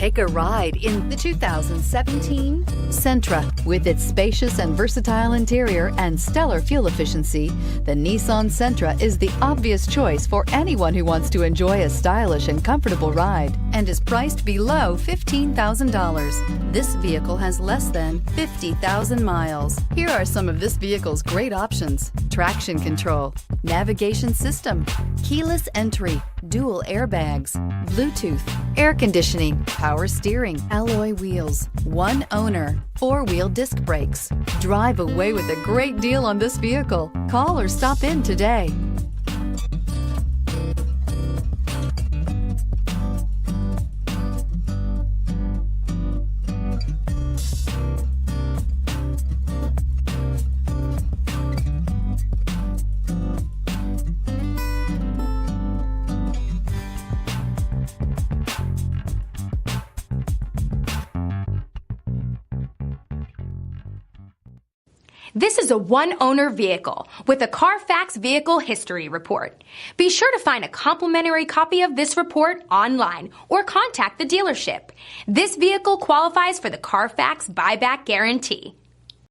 Take a ride in the 2017 Sentra. With its spacious and versatile interior and stellar fuel efficiency, the Nissan Sentra is the obvious choice for anyone who wants to enjoy a stylish and comfortable ride and is priced below $15,000. This vehicle has less than 50,000 miles. Here are some of this vehicle's great options: traction control, navigation system, keyless entry, dual airbags, Bluetooth, air conditioning, power steering, alloy wheels, one owner, four-wheel disc brakes. Drive away with a great deal on this vehicle. Call or stop in today. This is a one-owner vehicle with a CARFAX Vehicle History Report. Be sure to find a complimentary copy of this report online or contact the dealership. This vehicle qualifies for the CARFAX Buyback Guarantee.